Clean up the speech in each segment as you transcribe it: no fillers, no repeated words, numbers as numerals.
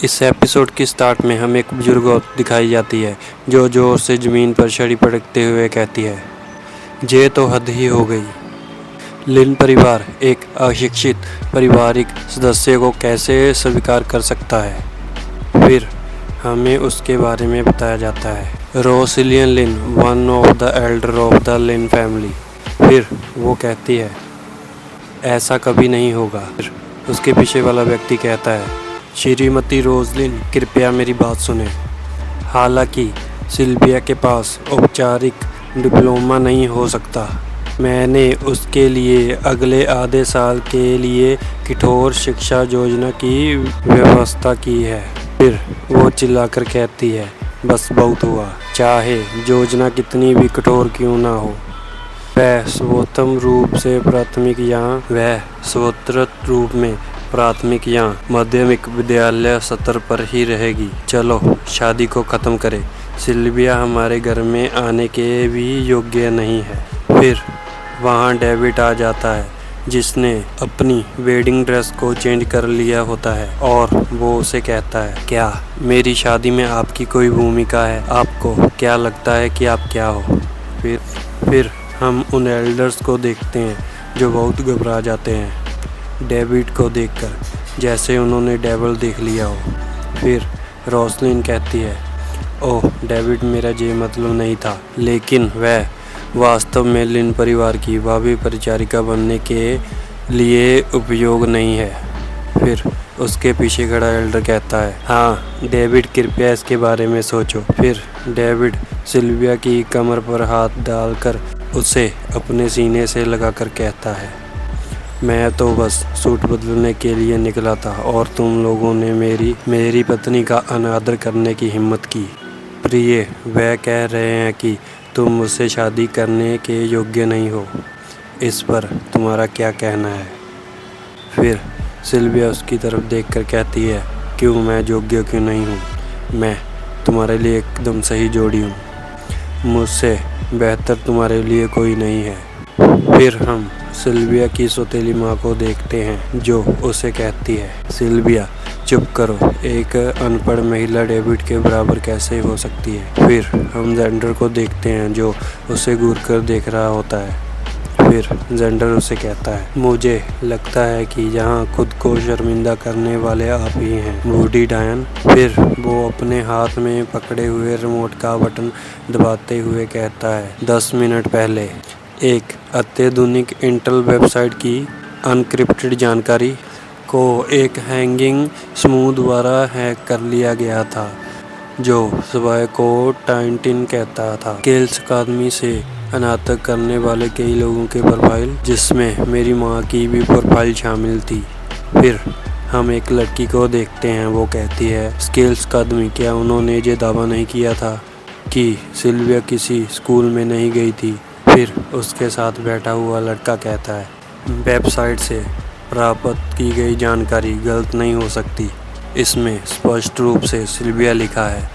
इस एपिसोड के स्टार्ट में हमें एक बुजुर्ग औरत दिखाई जाती है जो जोर से ज़मीन पर छड़ी पटकते हुए कहती है, ये तो हद ही हो गई। लिन परिवार एक अशिक्षित पारिवारिक सदस्य को कैसे स्वीकार कर सकता है? फिर हमें उसके बारे में बताया जाता है। Rosilian Lin, one of the elder of the Lin family. फिर वो कहती है, ऐसा कभी नहीं होगा। फिर उसके पीछे वाला व्यक्ति कहता है, श्रीमती रोजलिन, कृपया मेरी बात सुनें। हालांकि सिल्विया के पास औपचारिक डिप्लोमा नहीं हो सकता, मैंने उसके लिए अगले आधे साल के लिए कठोर शिक्षा योजना की व्यवस्था की है। फिर वो चिल्लाकर कहती है, बस बहुत हुआ, चाहे योजना कितनी भी कठोर क्यों ना हो, वह स्वतंत्र रूप में प्राथमिक या माध्यमिक विद्यालय स्तर पर ही रहेगी। चलो शादी को ख़त्म करें। सिल्विया हमारे घर में आने के भी योग्य नहीं है। फिर वहाँ डेविड आ जाता है जिसने अपनी वेडिंग ड्रेस को चेंज कर लिया होता है और वो उसे कहता है, क्या मेरी शादी में आपकी कोई भूमिका है? आपको क्या लगता है कि आप क्या हो? फिर हम उन एल्डर्स को देखते हैं जो बहुत घबरा जाते हैं डेविड को देखकर, जैसे उन्होंने डेविल देख लिया हो। फिर रोसलिन कहती है, ओह डेविड, मेरा ये मतलब नहीं था, लेकिन वह वास्तव में लिन परिवार की भावी परिचारिका बनने के लिए उपयोग नहीं है। फिर उसके पीछे खड़ा एल्डर कहता है, हाँ डेविड, कृपया इसके बारे में सोचो। फिर डेविड सिल्विया की कमर पर हाथ डालकर उसे अपने सीने से लगाकर कहता है, मैं तो बस सूट बदलने के लिए निकला था और तुम लोगों ने मेरी पत्नी का अनादर करने की हिम्मत की। प्रिय, वह कह रहे हैं कि तुम मुझसे शादी करने के योग्य नहीं हो। इस पर तुम्हारा क्या कहना है? फिर सिल्विया उसकी तरफ देखकर कहती है, क्यों, मैं योग्य क्यों नहीं हूँ? मैं तुम्हारे लिए एकदम सही जोड़ी हूँ। मुझसे बेहतर तुम्हारे लिए कोई नहीं है। फिर हम सिल्विया की सौतेली माँ को देखते हैं जो उसे कहती है, सिल्विया चुप करो, एक अनपढ़ महिला डेविड के बराबर कैसे हो सकती है? फिर हम जेंडर को देखते हैं जो उसे घूर कर देख रहा होता है। फिर जेंडर उसे कहता है, मुझे लगता है कि यहाँ खुद को शर्मिंदा करने वाले आप ही हैं, बूढ़ी डायन। फिर वो अपने हाथ में पकड़े हुए रिमोट का बटन दबाते हुए कहता है, 10 मिनट पहले एक अत्याधुनिक इंटेल वेबसाइट की अनक्रिप्टेड जानकारी को एक हैंगिंग समूह द्वारा हैक कर लिया गया था, जो सुबह को टाइंटिन कहता था। स्केल्स अकादमी से स्नातक करने वाले कई लोगों के प्रोफाइल, जिसमें मेरी माँ की भी प्रोफाइल शामिल थी। फिर हम एक लड़की को देखते हैं, वो कहती है, स्केल्स अकादमी, क्या उन्होंने ये दावा नहीं किया था कि सिल्विया किसी स्कूल में नहीं गई थी? फिर उसके साथ बैठा हुआ लड़का कहता है, वेबसाइट से प्राप्त की गई जानकारी गलत नहीं हो सकती, इसमें स्पष्ट रूप से सिल्विया लिखा है,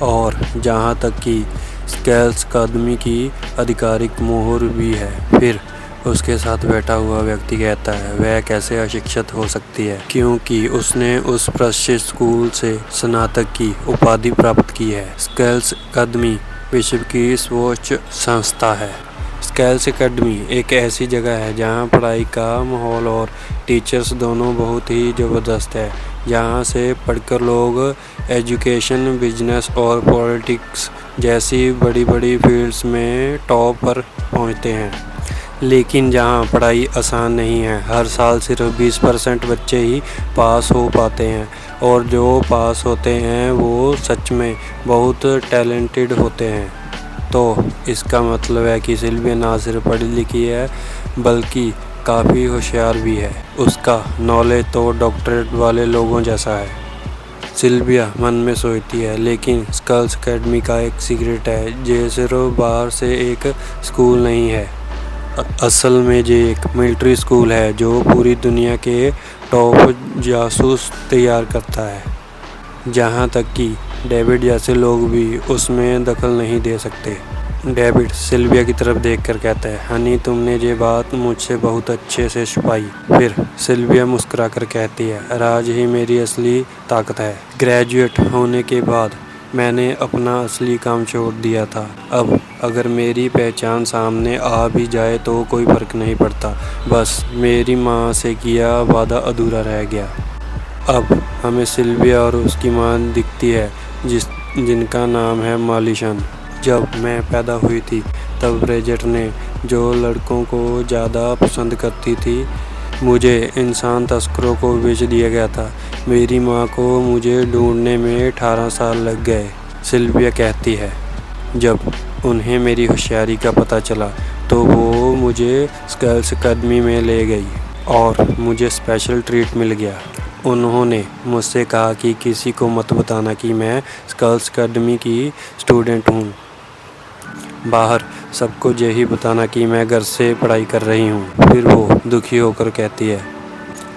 और जहां तक कि स्केल्स अकादमी की आधिकारिक मोहर भी है। फिर उसके साथ बैठा हुआ व्यक्ति कहता है, वह कैसे अशिक्षित हो सकती है, क्योंकि उसने उस प्रसिद्ध स्कूल से स्नातक की उपाधि प्राप्त की है। स्केल्स अकादमी विश्व की सर्वोच्च संस्था है। स्केल्स अकेडमी एक ऐसी जगह है जहां पढ़ाई का माहौल और टीचर्स दोनों बहुत ही ज़बरदस्त है, जहां से पढ़कर लोग एजुकेशन, बिजनेस और पॉलिटिक्स जैसी बड़ी बड़ी फील्ड्स में टॉप पर पहुंचते हैं। लेकिन जहां पढ़ाई आसान नहीं है, हर साल सिर्फ 20% बच्चे ही पास हो पाते हैं, और जो पास होते हैं वो सच में बहुत टैलेंटेड होते हैं। तो इसका मतलब है कि सिल्विया ना सिर्फ पढ़ी लिखी है बल्कि काफ़ी होशियार भी है। उसका नॉलेज तो डॉक्टरेट वाले लोगों जैसा है। सिल्विया मन में सोचती है, लेकिन स्केल्स अकेडमी का एक सीक्रेट है, ये सिर्फ बाहर से एक स्कूल नहीं है, असल में ये एक मिलिट्री स्कूल है जो पूरी दुनिया के टॉप जासूस तैयार करता है, जहाँ तक कि डेविड जैसे लोग भी उसमें दखल नहीं दे सकते। डेविड सिल्विया की तरफ देखकर कहता है, हनी तुमने ये बात मुझसे बहुत अच्छे से छुपाई। फिर सिल्विया मुस्कुराकर कहती है, राज ही मेरी असली ताकत है। ग्रेजुएट होने के बाद मैंने अपना असली काम छोड़ दिया था। अब अगर मेरी पहचान सामने आ भी जाए तो कोई फ़र्क नहीं पड़ता। बस मेरी माँ से किया वादा अधूरा रह गया। अब हमें सिल्विया और उसकी माँ दिखती है जिनका नाम है मालिशन। जब मैं पैदा हुई थी तब ब्रिजेट ने, जो लड़कों को ज़्यादा पसंद करती थी, मुझे इंसान तस्करों को बेच दिया गया था। मेरी माँ को मुझे ढूंढने में 18 साल लग गए। सिल्विया कहती है, जब उन्हें मेरी होशियारी का पता चला तो वो मुझे स्कल्स अकादमी में ले गई और मुझे स्पेशल ट्रीट मिल गया। उन्होंने मुझसे कहा कि किसी को मत बताना कि मैं स्कल्स अकादमी की स्टूडेंट हूँ। बाहर सबको यही बताना कि मैं घर से पढ़ाई कर रही हूँ। फिर वो दुखी होकर कहती है,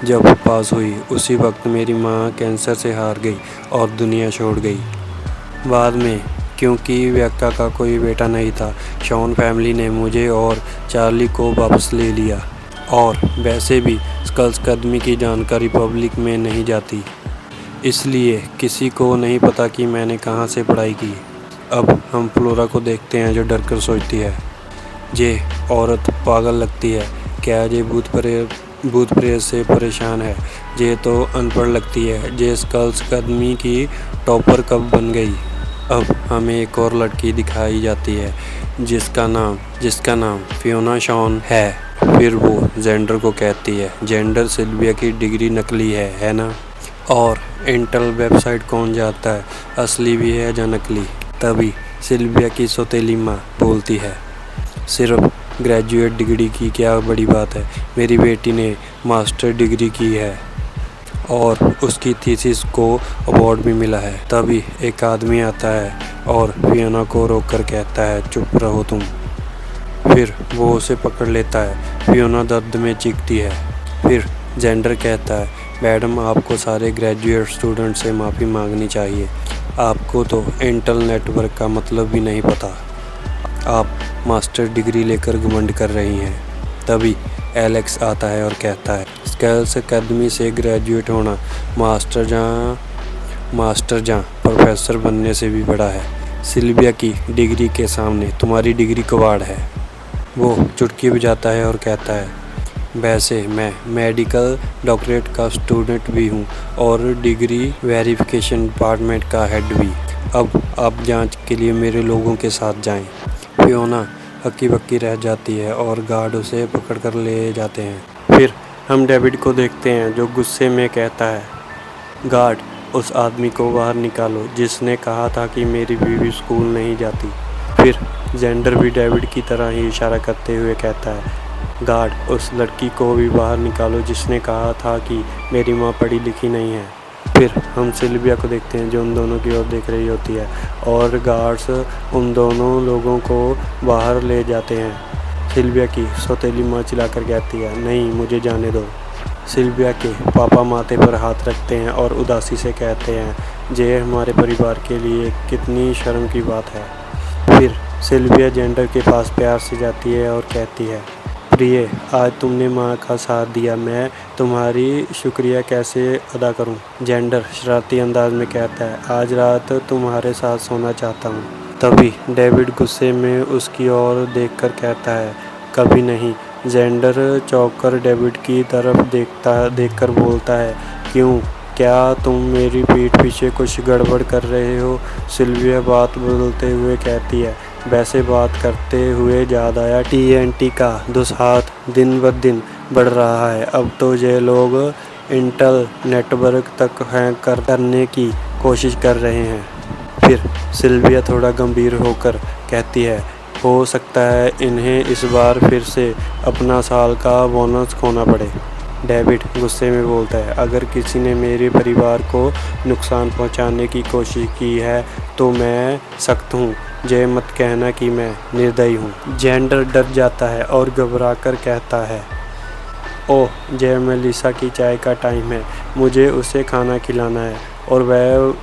जब पास हुई उसी वक्त मेरी माँ कैंसर से हार गई और दुनिया छोड़ गई। बाद में क्योंकि व्यक्का का कोई बेटा नहीं था, शॉन फैमिली ने मुझे और चार्ली को वापस ले लिया। और वैसे भी स्कल्स अकादमी की जानकारी पब्लिक में नहीं जाती, इसलिए किसी को नहीं पता कि मैंने कहाँ से पढ़ाई की। अब हम फ्लोरा को देखते हैं जो डर कर सोचती है, ये औरत पागल लगती है। क्या ये भूत प्रेत से परेशान है? ये तो अनपढ़ लगती है। ये स्कल्स अकादमी की टॉपर कब बन गई? अब हमें एक और लड़की दिखाई जाती है जिसका नाम फियोना शॉन है। फिर वो जेंडर को कहती है, जेंडर सिल्विया की डिग्री नकली है ना? और इंटेल वेबसाइट कौन जाता है, असली भी है या नकली? तभी सिल्विया की सौतेली माँ बोलती है, सिर्फ ग्रेजुएट डिग्री की क्या बड़ी बात है, मेरी बेटी ने मास्टर डिग्री की है और उसकी थीसिस को अवार्ड भी मिला है। तभी एक आदमी आता है और फियोना को रोककर कहता है, चुप रहो तुम। फिर वो उसे पकड़ लेता है। फियोना दर्द में चीखती है। फिर जेंडर कहता है, मैडम आपको सारे ग्रेजुएट स्टूडेंट से माफ़ी मांगनी चाहिए। आपको तो इंटेल नेटवर्क का मतलब भी नहीं पता। आप मास्टर डिग्री लेकर घमंड कर रही हैं। तभी एलेक्स आता है और कहता है, स्कल्स अकादमी से ग्रेजुएट होना मास्टर जहाँ प्रोफेसर बनने से भी बड़ा है। सिल्विया की डिग्री के सामने तुम्हारी डिग्री कबाड़ है। वो चुटकी बजाता है और कहता है, वैसे मैं मेडिकल डॉक्टरेट का स्टूडेंट भी हूँ और डिग्री वेरिफिकेशन डिपार्टमेंट का हेड भी। अब आप जांच के लिए मेरे लोगों के साथ जाएं। फियोना हक्की बक्की रह जाती है और गार्ड उसे पकड़कर ले जाते हैं। फिर हम डेविड को देखते हैं जो गुस्से में कहता है, गार्ड उस आदमी को बाहर निकालो जिसने कहा था कि मेरी बीवी स्कूल नहीं जाती। फिर जेंडर भी डेविड की तरह ही इशारा करते हुए कहता है, गार्ड उस लड़की को भी बाहर निकालो जिसने कहा था कि मेरी माँ पढ़ी लिखी नहीं है। फिर हम सिल्विया को देखते हैं जो उन दोनों की ओर देख रही होती है और गार्ड्स उन दोनों लोगों को बाहर ले जाते हैं। सिल्विया की सौतेली माँ चिल्लाकर कहती है, नहीं मुझे जाने दो। सिल्विया के पापा माथे पर हाथ रखते हैं और उदासी से कहते हैं, ये हमारे परिवार के लिए कितनी शर्म की बात है। फिर सिल्विया जेंडर के पास प्यार से जाती है और कहती है, प्रिय आज तुमने माँ का साथ दिया, मैं तुम्हारी शुक्रिया कैसे अदा करूं? जेंडर शरारती अंदाज में कहता है, आज रात तुम्हारे साथ सोना चाहता हूं। तभी डेविड गुस्से में उसकी ओर देखकर कहता है, कभी नहीं। जेंडर चौंककर डेविड की तरफ देखकर बोलता है, क्यों, क्या तुम मेरी पीठ पीछे कुछ गड़बड़ कर रहे हो? सिल्विया बात बदलते हुए कहती है, वैसे बात करते हुए याद आया TNT का दुस्साहस दिन ब दिन बढ़ रहा है। अब तो ये लोग इंटेल नेटवर्क तक हैक करने की कोशिश कर रहे हैं। फिर सिल्विया थोड़ा गंभीर होकर कहती है, हो सकता है इन्हें इस बार फिर से अपना साल का बोनस खोना पड़े। डेविड गुस्से में बोलता है, अगर किसी ने मेरे परिवार को नुकसान पहुंचाने की कोशिश की है तो मैं सख्त हूं। ये मत कहना कि मैं निर्दयी हूँ। जेंडर डर जाता है और घबरा कर कहता है, ओह जय मेलिसा की चाय का टाइम है, मुझे उसे खाना खिलाना है। और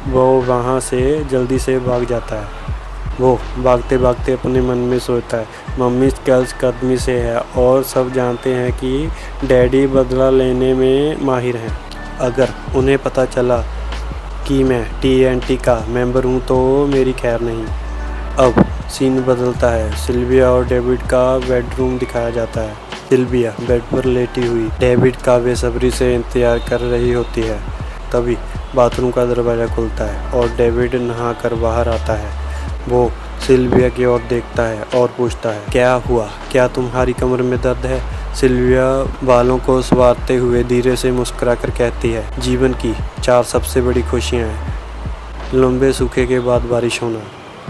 वो वहाँ से जल्दी से भाग जाता है। वो भागते भागते अपने मन में सोचता है, मम्मी चहलकदमी से है और सब जानते हैं कि डैडी बदला लेने में माहिर हैं। अगर उन्हें पता चला कि मैं TNT का मेंबर हूँ तो मेरी खैर नहीं। अब सीन बदलता है। सिल्विया और डेविड का बेडरूम दिखाया जाता है। सिल्विया बेड पर लेटी हुई डेविड का बेसब्री से इंतजार कर रही होती है। तभी बाथरूम का दरवाज़ा खुलता है और डेविड नहाकर बाहर आता है। वो सिल्विया की ओर देखता है और पूछता है, क्या हुआ? क्या तुम्हारी कमर में दर्द है? सिल्विया बालों को संवारते हुए धीरे से मुस्कुराकर कहती है, जीवन की 4 सबसे बड़ी खुशियाँ हैं। लंबे सूखे के बाद बारिश होना,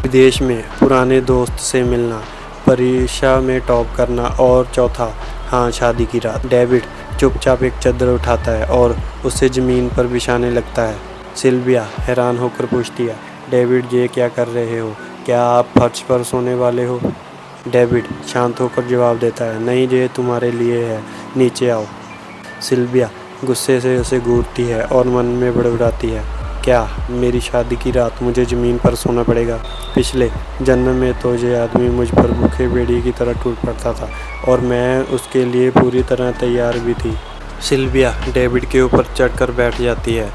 विदेश में पुराने दोस्त से मिलना, परीक्षा में टॉप करना और चौथा, हाँ, शादी की रात। डेविड चुपचाप एक चादर उठाता है और उसे ज़मीन पर बिछाने लगता है। सिल्विया हैरान होकर पूछती है, डेविड ये क्या कर रहे हो? क्या आप फर्श पर सोने वाले हो? डेविड शांत होकर जवाब देता है, नहीं, ये तुम्हारे लिए है, नीचे आओ। सिल्विया गुस्से से उसे घूरती है और मन में बड़बड़ाती है, क्या मेरी शादी की रात मुझे ज़मीन पर सोना पड़ेगा? पिछले जन्म में तो ये आदमी मुझ पर भूखे भेड़िए की तरह टूट पड़ता था और मैं उसके लिए पूरी तरह तैयार भी थी। सिल्विया डेविड के ऊपर चढ़कर बैठ जाती है।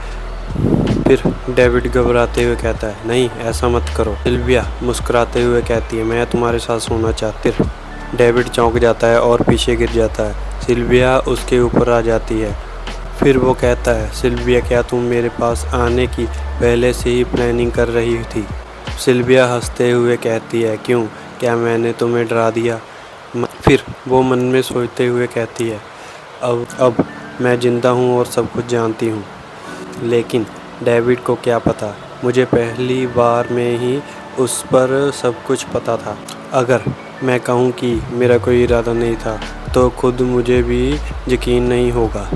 फिर डेविड घबराते हुए कहता है, नहीं, ऐसा मत करो। सिल्विया मुस्कुराते हुए कहती है, मैं तुम्हारे साथ सोना चाहती हूँ। डेविड चौंक जाता है और पीछे गिर जाता है। सिल्विया उसके ऊपर आ जाती है। फिर वो कहता है, सिल्विया क्या तुम मेरे पास आने की पहले से ही प्लानिंग कर रही थी? सिल्विया हंसते हुए कहती है, क्यों, क्या मैंने तुम्हें डरा दिया? फिर वो मन में सोचते हुए कहती है, अब मैं ज़िंदा हूँ और सब कुछ जानती हूँ। लेकिन डेविड को क्या पता, मुझे पहली बार में ही उस पर सब कुछ पता था। अगर मैं कहूँ कि मेरा कोई इरादा नहीं था तो खुद मुझे भी यकीन नहीं होगा।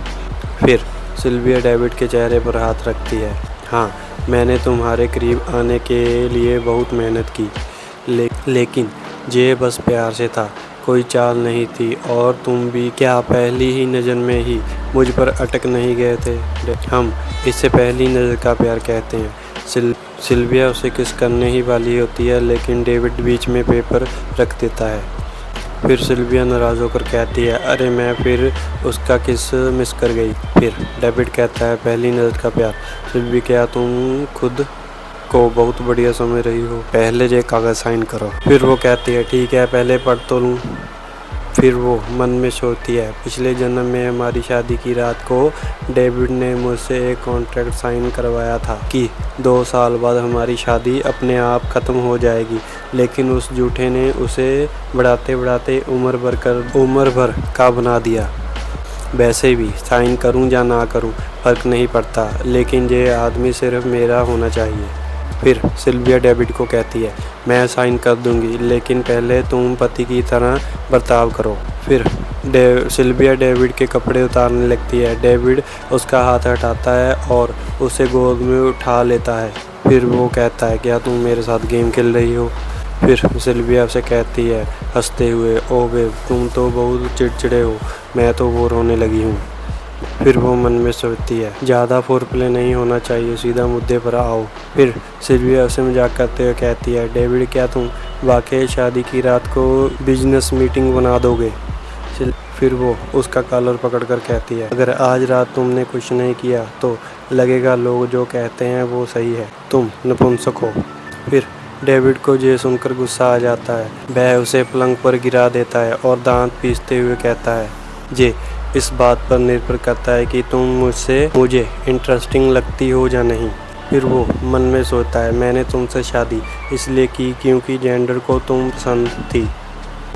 फिर सिल्विया डेविड के चेहरे पर हाथ रखती है, हाँ, मैंने तुम्हारे करीब आने के लिए बहुत मेहनत की, लेकिन ये बस प्यार से था, कोई चाल नहीं थी। और तुम भी क्या पहली ही नज़र में ही मुझ पर अटक नहीं गए थे? हम इसे पहली नज़र का प्यार कहते हैं। सिल्विया उसे किस करने ही वाली होती है, लेकिन डेविड बीच में पेपर रख देता है। फिर सिल्विया नाराज़ होकर कहती है, अरे मैं फिर उसका किस मिस कर गई। फिर डेविड कहता है, पहली नज़र का प्यार। सिल्विया क्या तुम खुद को बहुत बढ़िया समझ रही हो? पहले ये कागज़ साइन करो। फिर वो कहती है, ठीक है, पहले पढ़ तो लूँ। फिर वो मन में सोचती है, पिछले जन्म में हमारी शादी की रात को डेविड ने मुझसे एक कॉन्ट्रैक्ट साइन करवाया था कि 2 साल बाद हमारी शादी अपने आप ख़त्म हो जाएगी, लेकिन उस झूठे ने उसे बढ़ाते बढ़ाते उम्र भर का बना दिया। वैसे भी साइन करूं या ना करूं फ़र्क नहीं पड़ता, लेकिन ये आदमी सिर्फ मेरा होना चाहिए। फिर सिल्विया डेविड को कहती है, मैं साइन कर दूंगी, लेकिन पहले तुम पति की तरह बर्ताव करो। फिर सिल्विया डेविड के कपड़े उतारने लगती है। डेविड उसका हाथ हटाता है और उसे गोद में उठा लेता है। फिर वो कहता है, क्या तुम मेरे साथ गेम खेल रही हो? फिर सिल्विया उसे कहती है हंसते हुए, ओ बेब, तुम तो बहुत चिड़चिड़े हो, मैं तो बोर होने लगी हूँ। फिर वो मन में सोचती है, ज़्यादा फोरप्ले नहीं होना चाहिए, सीधा मुद्दे पर आओ। फिर सिल्विया उसे मजाक करते हुए कहती है, डेविड क्या तुम वाकई शादी की रात को बिजनेस मीटिंग बना दोगे? फिर वो उसका कॉलर पकड़कर कहती है, अगर आज रात तुमने कुछ नहीं किया तो लगेगा लोग जो कहते हैं वो सही है, तुम नपुंसक हो। फिर डेविड को ये सुनकर गुस्सा आ जाता है। वह उसे पलंग पर गिरा देता है और दांत पीसते हुए कहता है, ये इस बात पर निर्भर करता है कि तुम मुझे इंटरेस्टिंग लगती हो या नहीं। फिर वो मन में सोचता है, मैंने तुमसे शादी इसलिए की क्योंकि जेंडर को तुम पसंद थी।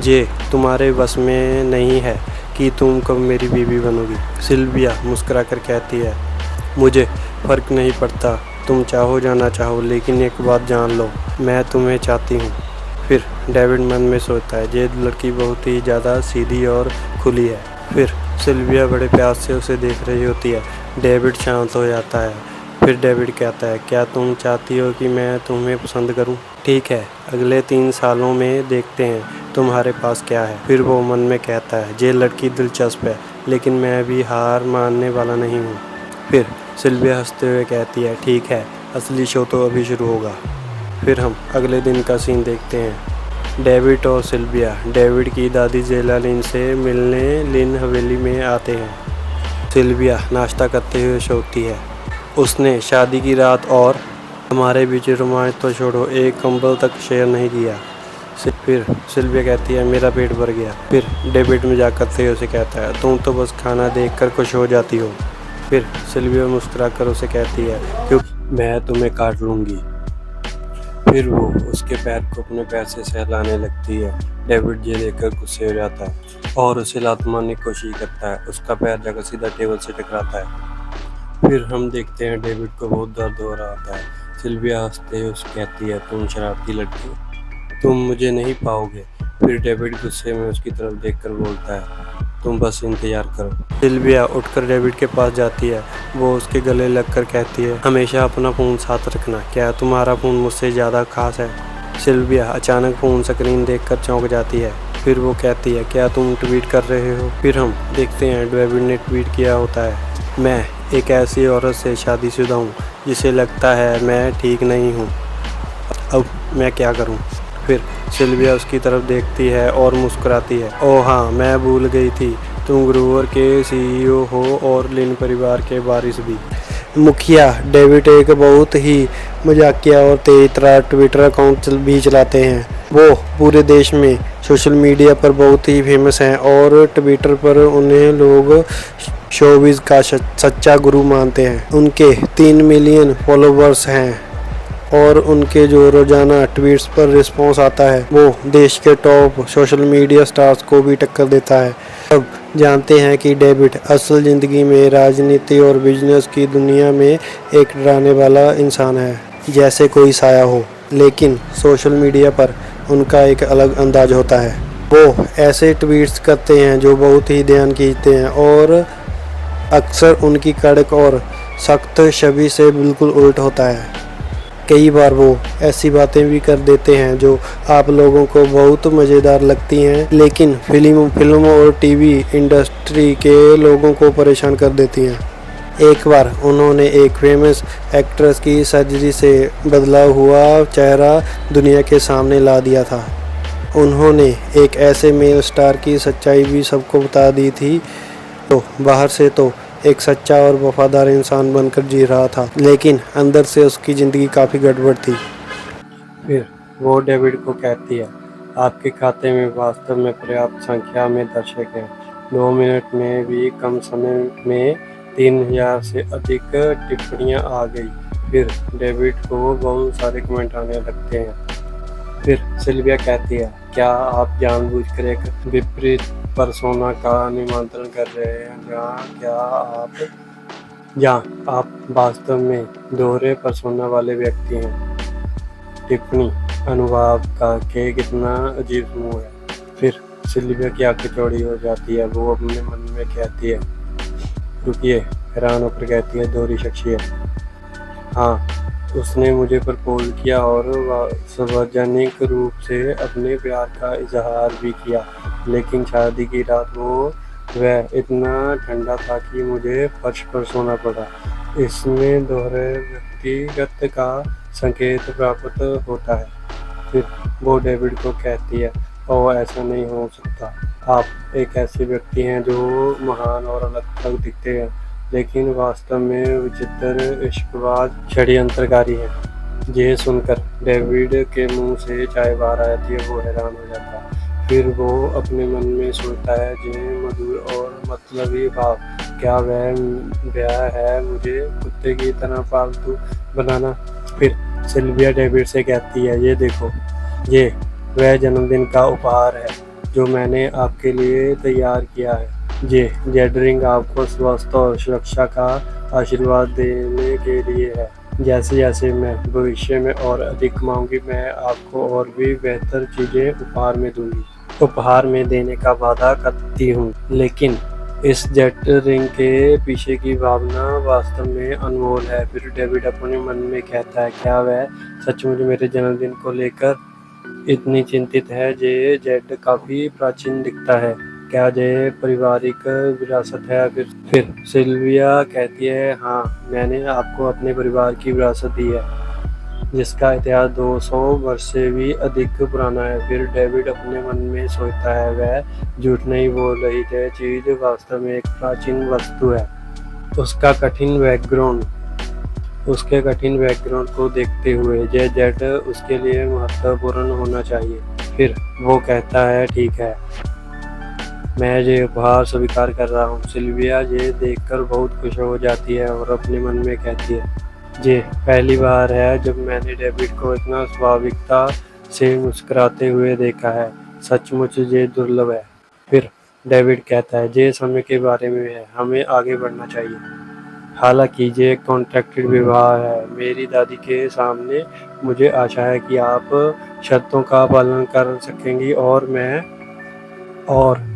ये तुम्हारे बस में नहीं है कि तुम कब मेरी बीवी बनोगी। सिल्विया मुस्कुराकर कहती है, मुझे फ़र्क नहीं पड़ता, तुम चाहो या ना चाहो, लेकिन एक बात जान लो, मैं तुम्हें चाहती हूँ। फिर डेविड मन में सोचता है, ये लड़की बहुत ही ज़्यादा सीधी और खुली है। फिर सिल्विया बड़े प्यार से उसे देख रही होती है। डेविड शांत हो जाता है। फिर डेविड कहता है, क्या तुम चाहती हो कि मैं तुम्हें पसंद करूं? ठीक है, अगले 3 सालों में देखते हैं तुम्हारे पास क्या है। फिर वो मन में कहता है, ये लड़की दिलचस्प है, लेकिन मैं भी हार मानने वाला नहीं हूँ। फिर सिल्विया हंसते हुए कहती है, ठीक है, असली शो तो अभी शुरू होगा। फिर हम अगले दिन का सीन देखते हैं। डेविड और सिल्विया डेविड की दादी जेला लिन से मिलने लिन हवेली में आते हैं। सिल्विया नाश्ता करते हुए सोती है। उसने शादी की रात और हमारे बीच रोमांच तो छोड़ो, एक कंबल तक शेयर नहीं किया। फिर सिल्विया कहती है मेरा पेट भर गया। फिर डेविड मजाक करते हुए उसे कहता है तुम तो बस खाना देखकर खुश हो जाती हो। फिर सिल्विया मुस्कुराकर उसे कहती है क्योंकि मैं तुम्हें काट लूँगी। फिर वो उसके पैर को अपने पैर से सहलाने लगती है। डेविड ये देखकर गुस्से हो जाता है और उसे लात मारने की कोशिश करता है। उसका पैर जाकर सीधा टेबल से टकराता है। फिर हम देखते हैं डेविड को बहुत दर्द हो रहा होता है। सिल्विया हंसते हुए उसे कहती है तुम शरारती लड़की, तुम मुझे नहीं पाओगे। फिर डेविड गुस्से में उसकी तरफ देखकर बोलता है तुम बस इंतजार करो। सिल्विया उठकर डेविड के पास जाती है। वो उसके गले लगकर कहती है हमेशा अपना फ़ोन साथ रखना, क्या तुम्हारा फ़ोन मुझसे ज़्यादा खास है? सिल्विया अचानक फ़ोन स्क्रीन देखकर चौंक जाती है। फिर वो कहती है क्या तुम ट्वीट कर रहे हो? फिर हम देखते हैं डेविड ने ट्वीट किया होता है मैं एक ऐसी औरत से शादीशुदा हूँ जिसे लगता है मैं ठीक नहीं हूँ, अब मैं क्या करूँ? फिर सिल्विया उसकी तरफ देखती है और मुस्कुराती है ओह हाँ, मैं भूल गई थी, तुम ग्रूवर के सीईओ हो और लिन परिवार के वारिस भी। मुखिया डेविड एक बहुत ही मजाकिया और तेज तर्रार ट्विटर अकाउंट भी चलाते हैं। वो पूरे देश में सोशल मीडिया पर बहुत ही फेमस हैं और ट्विटर पर उन्हें लोग शोबिज़ का सच्चा गुरु मानते हैं। उनके 3 मिलियन फॉलोवर्स हैं और उनके जो रोज़ाना ट्वीट्स पर रिस्पॉन्स आता है वो देश के टॉप सोशल मीडिया स्टार्स को भी टक्कर देता है। सब जानते हैं कि डेविड असल ज़िंदगी में राजनीति और बिजनेस की दुनिया में एक डराने वाला इंसान है, जैसे कोई साया हो, लेकिन सोशल मीडिया पर उनका एक अलग अंदाज होता है। वो ऐसे ट्वीट्स करते हैं जो बहुत ही ध्यान खींचते हैं और अक्सर उनकी कड़क और सख्त छवि से बिल्कुल उल्ट होता है। कई बार वो ऐसी बातें भी कर देते हैं जो आप लोगों को बहुत मज़ेदार लगती हैं, लेकिन फिल्म और टीवी इंडस्ट्री के लोगों को परेशान कर देती हैं। एक बार उन्होंने एक फेमस एक्ट्रेस की सर्जरी से बदला हुआ चेहरा दुनिया के सामने ला दिया था। उन्होंने एक ऐसे मेल स्टार की सच्चाई भी सबको बता दी थी, तो बाहर से तो एक सच्चा और वफादार इंसान बनकर जी रहा था, लेकिन अंदर से उसकी ज़िंदगी काफ़ी गड़बड़ थी। फिर वो डेविड को कहती है आपके खाते में वास्तव में पर्याप्त संख्या में दर्शक हैं। 2 मिनट में भी कम समय में 3000 से अधिक टिप्पणियां आ गई। फिर डेविड को बहुत सारे कमेंट आने लगते हैं। फिर सिल्विया कहती है क्या आप जानबूझकर एक विपरीत पर्सोना का निमंत्रण कर रहे हैं जहाँ आप वास्तव में दोहरे पर्सोना वाले व्यक्ति हैं? टिप्पणी अनुभाव का के कितना अजीब समूह है। फिर सिल्विया की आंखें चौड़ी हो जाती है। वो अपने मन में कहती है रुकिए, हैरान होकर कहती है दोहरी शख्सियत। हाँ, उसने मुझे प्रपोज किया और सार्वजनिक रूप से अपने प्यार का इजहार भी किया, लेकिन शादी की रात वह इतना ठंडा था कि मुझे फर्श पर सोना पड़ा। इसमें दोहरे व्यक्तिगत का संकेत प्राप्त होता है। फिर वो डेविड को कहती है ओह ऐसा नहीं हो सकता, आप एक ऐसे व्यक्ति हैं जो महान और अलग दिखते हैं, लेकिन वास्तव में विचित्र इश्कबाज षड्यंत्रकारी है। ये सुनकर डेविड के मुंह से चाय बाहर आ जाती है। वो हैरान हो जाता है। फिर वो अपने मन में सोचता है ये मधुर और मतलबी भाव, क्या वह ब्याह है मुझे कुत्ते की तरह पालतू बनाना? फिर सिल्विया डेविड से कहती है ये देखो, ये वह जन्मदिन का उपहार है जो मैंने आपके लिए तैयार किया है। ये जेड रिंग आपको स्वास्थ्य और सुरक्षा का आशीर्वाद देने के लिए है। जैसे जैसे मैं भविष्य में और अधिक कमाऊंगी, मैं आपको और भी बेहतर चीज़ें उपहार में दूंगी, उपहार में देने का वादा करती हूँ। लेकिन इस जेड रिंग के पीछे की भावना वास्तव में अनमोल है। फिर डेविड अपने मन में कहता है क्या वह सचमुच मेरे जन्मदिन को लेकर इतनी चिंतित है? ये जेड काफ़ी प्राचीन दिखता है, क्या ये पारिवारिक विरासत है? फिर सिल्विया कहती है हाँ, मैंने आपको अपने परिवार की विरासत दी है। जिसका इतिहास 200 वर्ष से भी अधिक पुराना है। फिर डेविड अपने मन में सोचता है, वह झूठ नहीं बोल रही है, चीज वास्तव में एक प्राचीन वस्तु है। उसके कठिन बैकग्राउंड को देखते हुए ये जेट उसके लिए महत्वपूर्ण होना चाहिए। फिर वो कहता है, ठीक है, मैं ये उपहार स्वीकार कर रहा हूँ। सिल्विया ये देखकर बहुत खुश हो जाती है और अपने मन में कहती है, ये पहली बार है जब मैंने डेविड को इतना स्वाभाविकता से मुस्कुराते हुए देखा है। सचमुच ये दुर्लभ है। फिर डेविड कहता है, ये समय के बारे में है, हमें आगे बढ़ना चाहिए। हालांकि ये कॉन्ट्रैक्टेड विवाह है, मेरी दादी के सामने मुझे आशा है कि आप शर्तों का पालन कर सकेंगी और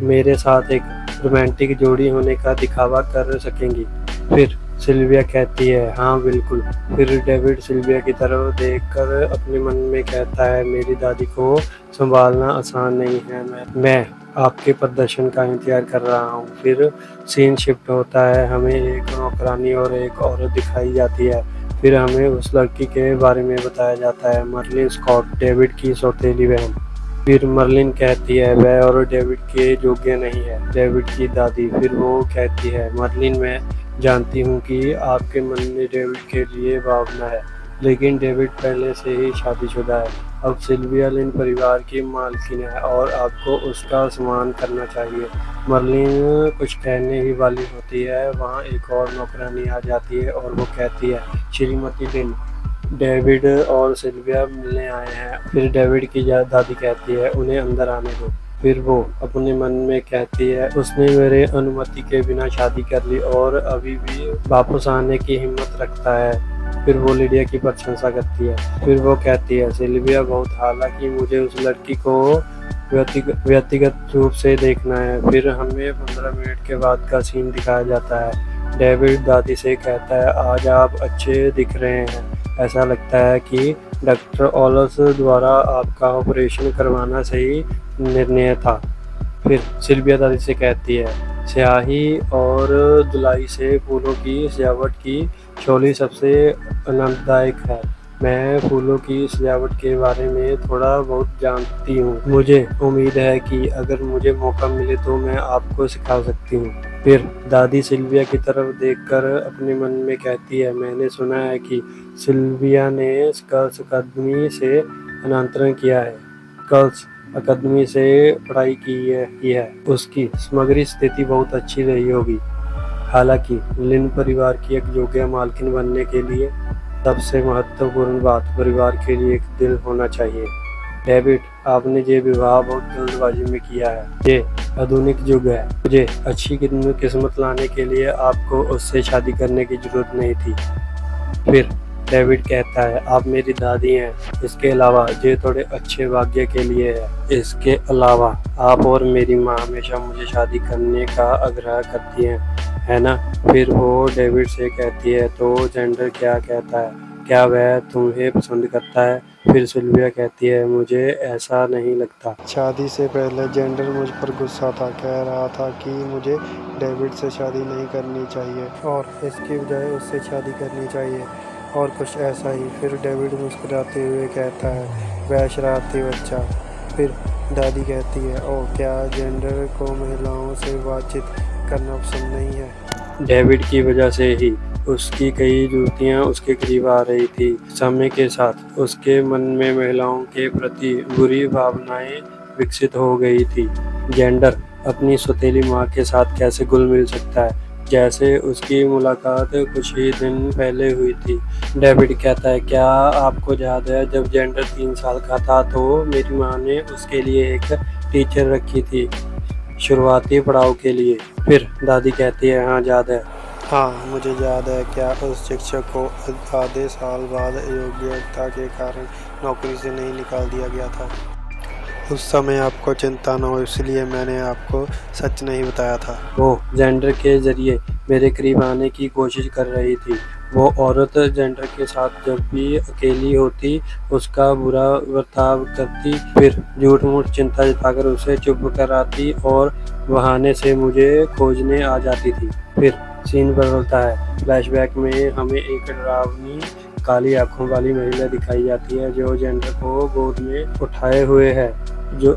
मेरे साथ एक रोमांटिक जोड़ी होने का दिखावा कर सकेंगी। फिर सिल्विया कहती है, हाँ बिल्कुल। फिर डेविड सिल्विया की तरफ देखकर अपने मन में कहता है, मेरी दादी को संभालना आसान नहीं है, मैं आपके प्रदर्शन का इंतजार कर रहा हूँ। फिर सीन शिफ्ट होता है, हमें एक नौकरानी और एक औरत दिखाई जाती है। फिर हमें उस लड़की के बारे में बताया जाता है, मर्लिन स्कॉट, डेविड की सौतेली बहन। फिर मर्लिन कहती है, वह और डेविड के योग्य नहीं है, डेविड की दादी। फिर वो कहती है, मर्लिन, मैं जानती हूँ कि आपके मन में डेविड के लिए भावना है, लेकिन डेविड पहले से ही शादीशुदा है। अब सिल्विया लिन परिवार की मालकिन है और आपको उसका सम्मान करना चाहिए। मर्लिन कुछ कहने ही वाली होती है, वहाँ एक और नौकरानी आ जाती है और वो कहती है, श्रीमती लिन, डेविड और सिल्विया मिलने आए हैं। फिर डेविड की दादी कहती है, उन्हें अंदर आने दो। फिर वो अपने मन में कहती है, उसने मेरे अनुमति के बिना शादी कर ली और अभी भी वापस आने की हिम्मत रखता है। फिर वो लिडिया की प्रशंसा करती है। फिर वो कहती है, सिल्विया बहुत, हालांकि मुझे उस लड़की को व्यक्तिगत रूप से देखना है। फिर हमें 15 मिनट के बाद का सीन दिखाया जाता है। डेविड दादी से कहता है, आज आप अच्छे दिख रहे हैं, ऐसा लगता है कि डॉक्टर ओलस द्वारा आपका ऑपरेशन करवाना सही निर्णय था। फिर सिल्विया दादी से कहती है, स्याही और धुलाई से फूलों की सजावट की शैली सबसे आनंददायक है। मैं फूलों की सजावट के बारे में थोड़ा बहुत जानती हूँ। मुझे उम्मीद है कि अगर मुझे मौका मिले तो मैं आपको सिखा सकती हूँ। फिर दादी सिल्विया की तरफ देखकर अपने मन में कहती है, मैंने सुना है कि सिल्विया ने स्कल्स अकादमी से स्थानांतरण किया है। स्कल्स अकादमी से पढ़ाई की है। उसकी समग्र स्थिति बहुत अच्छी रही होगी। हालांकि लिन परिवार की एक योग्य मालकिन बनने के लिए सबसे महत्वपूर्ण बात परिवार के लिए एक दिल होना चाहिए। डेविड, आपने ये विवाह बहुत जल्दबाजी में किया है। ये आधुनिक युग है। मुझे अच्छी किस्मत लाने के लिए आपको उससे शादी करने की जरूरत नहीं थी। फिर डेविड कहता है, आप मेरी दादी हैं, इसके अलावा ये थोड़े अच्छे भाग्य के लिए है। इसके अलावा आप और मेरी माँ हमेशा मुझे शादी करने का आग्रह करती हैं, है ना? फिर वो डेविड से कहती है, तो जेंडर क्या कहता है, क्या वह तुम्हें पसंद करता है? फिर सिल्विया कहती है, मुझे ऐसा नहीं लगता। शादी से पहले जेंडर मुझ पर गुस्सा था, कह रहा था कि मुझे डेविड से शादी नहीं करनी चाहिए और इसकी बजाय उससे शादी करनी चाहिए और कुछ ऐसा ही। फिर डेविड मुस्कुराते हुए कहता है, वह शरारती बच्चा। फिर दादी कहती है, ओह, क्या जेंडर को महिलाओं से बातचीत करना पसंद नहीं है? डेविड की वजह से ही उसकी कई जुतियाँ उसके करीब आ रही थी। समय के साथ उसके मन में महिलाओं के प्रति बुरी भावनाएं विकसित हो गई थी। जेंडर अपनी सौतेली माँ के साथ कैसे घुल मिल सकता है, जैसे उसकी मुलाकात कुछ ही दिन पहले हुई थी। डेविड कहता है, क्या आपको याद है जब जेंडर 3 साल का था तो मेरी माँ ने उसके लिए एक टीचर रखी थी, शुरुआती पड़ाव के लिए? फिर दादी कहती है, हाँ याद है। हाँ, मुझे याद है। क्या उस शिक्षक को आधे साल बाद अयोग्यता के कारण नौकरी से नहीं निकाल दिया गया था? उस समय आपको चिंता न हो इसलिए मैंने आपको सच नहीं बताया था। वो जेंडर के जरिए मेरे करीब आने की कोशिश कर रही थी। वो औरत जेंडर के साथ जब भी अकेली होती उसका बुरा बर्ताव करती, फिर झूठ मूठ चिंता जताकर उसे चुप कराती और बहाने से मुझे खोजने आ जाती थी। फिर सीन बदलता है। फ्लैशबैक में हमें एक डरावनी काली आंखों वाली महिला दिखाई जाती है जो जेंडर को गोद में उठाए हुए है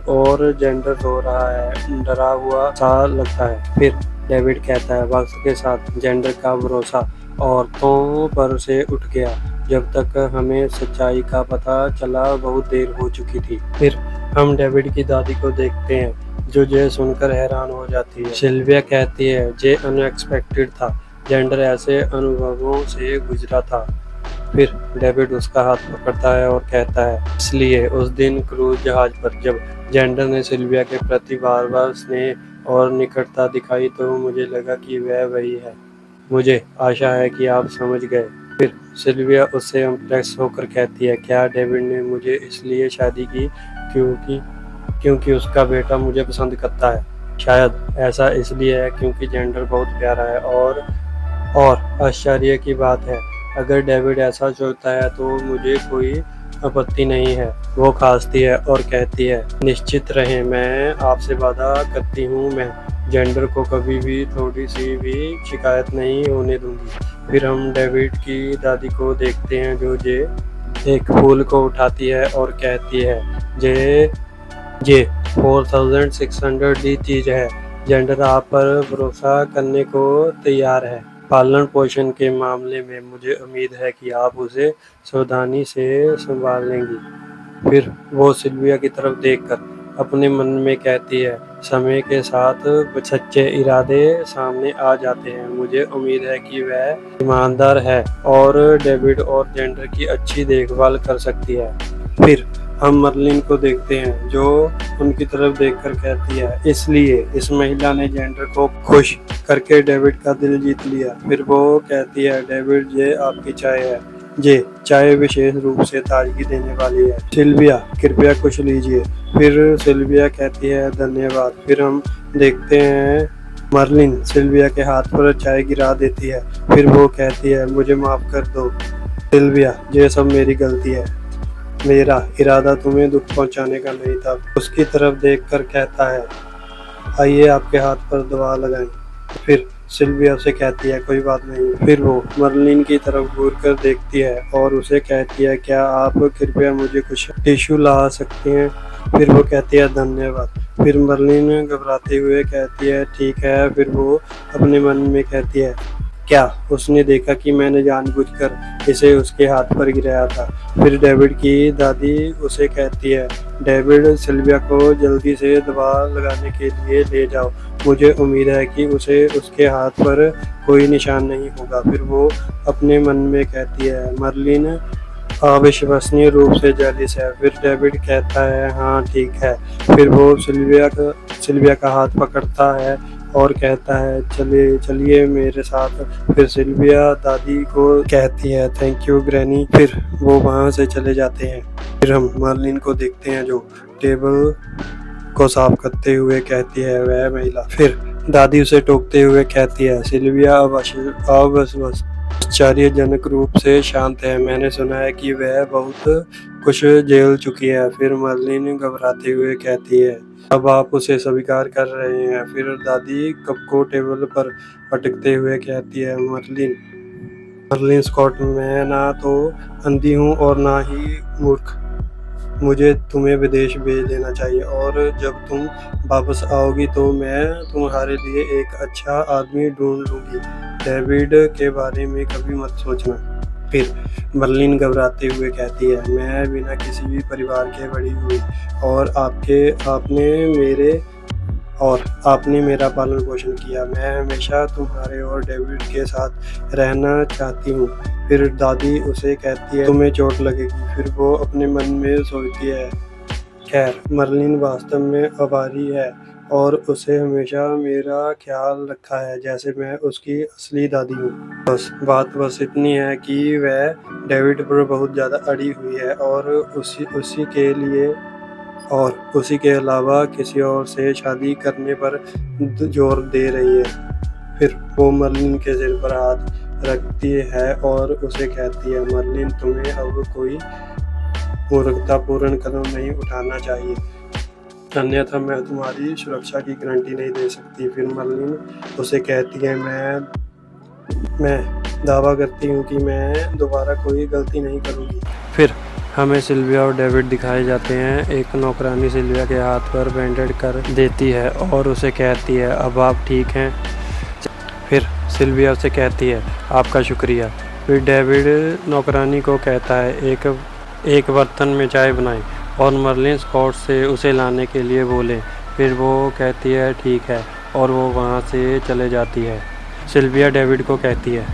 और जेंडर रो रहा है, डरा हुआ सा लगता है। फिर डेविड कहता है वक्त के साथ जेंडर का भरोसा औरतों पर से उठ गया। जब तक हमें सच्चाई का पता चला बहुत देर हो चुकी थी। फिर हम डेविड की दादी को देखते हैं जो ये सुनकर हैरान हो जाती है। सिल्विया कहती है ये अनएक्सपेक्टेड था, जेंडर ऐसे अनुभवों से गुजरा था। फिर डेविड उसका हाथ पकड़ता है और कहता है इसलिए उस दिन क्रूज जहाज पर जब जेंडर ने सिल्विया के प्रति बार बार स्नेह और निकटता दिखाई तो मुझे लगा कि वह वही है। मुझे आशा है कि आप समझ गए। फिर सिल्विया उससे इम्प्रेस होकर कहती है क्या डेविड ने मुझे इसलिए शादी की क्योंकि उसका बेटा मुझे पसंद करता है? शायद ऐसा इसलिए है क्योंकि जेंडर बहुत प्यारा है। और आश्चर्य की बात है अगर डेविड ऐसा सोचता है तो मुझे कोई आपत्ति नहीं है। वो खांसती है और कहती है निश्चित रहें, मैं आपसे वादा करती हूँ मैं जेंडर को कभी भी थोड़ी सी भी शिकायत नहीं होने दूंगी। फिर हम डेविड की दादी को देखते हैं जो एक फूल को उठाती है और कहती है ये 4600 की चीज है। जेंडर आप पर भरोसा करने को तैयार है। पालन पोषण के मामले में मुझे उम्मीद है कि आप उसे सावधानी से संभाल लेंगी। फिर वो सिल्विया की तरफ देखकर अपने मन में कहती है समय के साथ सच्चे इरादे सामने आ जाते हैं। मुझे उम्मीद है कि वह ईमानदार है और डेविड और जेंडर की अच्छी देखभाल कर सकती है। फिर हम मर्लिन को देखते हैं जो उनकी तरफ देखकर कहती है इसलिए इस महिला ने जेंडर को खुश करके डेविड का दिल जीत लिया। फिर वो कहती है डेविड ये आपकी चाय है, ये चाय विशेष रूप से ताजगी देने वाली है। सिल्विया कृपया कुछ लीजिए। फिर सिल्विया कहती है धन्यवाद। फिर हम देखते हैं मर्लिन सिल्विया के हाथ पर चाय गिरा देती है। फिर वो कहती है मुझे माफ कर दो सिल्विया, ये सब मेरी गलती है, मेरा इरादा तुम्हें दुख पहुंचाने का नहीं था। उसकी तरफ देखकर कहता है आइए आपके हाथ पर दवा लगाएं। फिर सिल्विया उसे कहती है कोई बात नहीं। फिर वो मर्लिन की तरफ घूर कर देखती है और उसे कहती है क्या आप कृपया मुझे कुछ टिश्यू ला सकती हैं? फिर वो कहती है धन्यवाद। फिर मर्लिन घबराते हुए कहती है ठीक है। फिर वो अपने मन में कहती है क्या उसने देखा कि मैंने जानबूझकर इसे उसके हाथ पर गिराया था? फिर डेविड की दादी उसे कहती है डेविड सिल्विया को जल्दी से दवा लगाने के लिए ले जाओ, मुझे उम्मीद है कि उसे उसके हाथ पर कोई निशान नहीं होगा। फिर वो अपने मन में कहती है मर्लिन अविश्वसनीय रूप से जेलिस है। फिर डेविड कहता है हाँ ठीक है। फिर वो सिल्विया का हाथ पकड़ता है और कहता है चलिए मेरे साथ। फिर सिल्विया दादी को कहती है थैंक यू ग्रैनी। फिर वो वहाँ से चले जाते हैं। फिर हम मर्लिन को देखते हैं जो टेबल को साफ करते हुए कहती है वह महिला। फिर दादी उसे टोकते हुए कहती है सिल्विया अब आश्चर्यजनक रूप से शांत है, मैंने सुना है कि वह बहुत कुछ झेल चुकी है। फिर मर्लिन घबराते हुए कहती है अब आप उसे स्वीकार कर रहे हैं? फिर दादी कप को टेबल पर पटकते हुए कहती है मर्लिन स्कॉट, मैं ना तो अंधी हूँ और ना ही मूर्ख, मुझे तुम्हें विदेश भेज देना चाहिए और जब तुम वापस आओगी तो मैं तुम्हारे लिए एक अच्छा आदमी ढूंढ लूंगी। डेविड के बारे में कभी मत सोचना। फिर मर्लिन घबराते हुए कहती है मैं बिना किसी भी परिवार के बड़ी हुई और आपने मेरा पालन पोषण किया, मैं हमेशा तुम्हारे और डेविड के साथ रहना चाहती हूँ। फिर दादी उसे कहती है तुम्हें चोट लगेगी। फिर वो अपने मन में सोचती है खैर मर्लिन वास्तव में आभारी है और उसे हमेशा मेरा ख्याल रखा है जैसे मैं उसकी असली दादी हूँ। बात बस इतनी है कि वह डेविड पर बहुत ज़्यादा अड़ी हुई है और उसी के अलावा किसी और से शादी करने पर जोर दे रही है। फिर वो मर्लिन के सिर पर हाथ रखती है और उसे कहती है मर्लिन तुम्हें अब कोई मूर्खतापूर्ण कदम नहीं उठाना चाहिए, अन्यथा मैं तुम्हारी सुरक्षा की गारंटी नहीं दे सकती। फिर मर्लिन उसे कहती है मैं दावा करती हूँ कि मैं दोबारा कोई गलती नहीं करूँगी। फिर हमें सिल्विया और डेविड दिखाए जाते हैं। एक नौकरानी सिल्विया के हाथ पर बैंडेड कर देती है और उसे कहती है, अब आप ठीक हैं। फिर सिल्विया उसे कहती है, आपका शुक्रिया। फिर डेविड नौकरानी को कहता है, एक बर्तन में चाय बनाएं और मर्लिन स्कॉट से उसे लाने के लिए बोलें। फिर वो कहती है ठीक है और वो वहाँ से चले जाती है। सिल्विया डेविड को कहती है,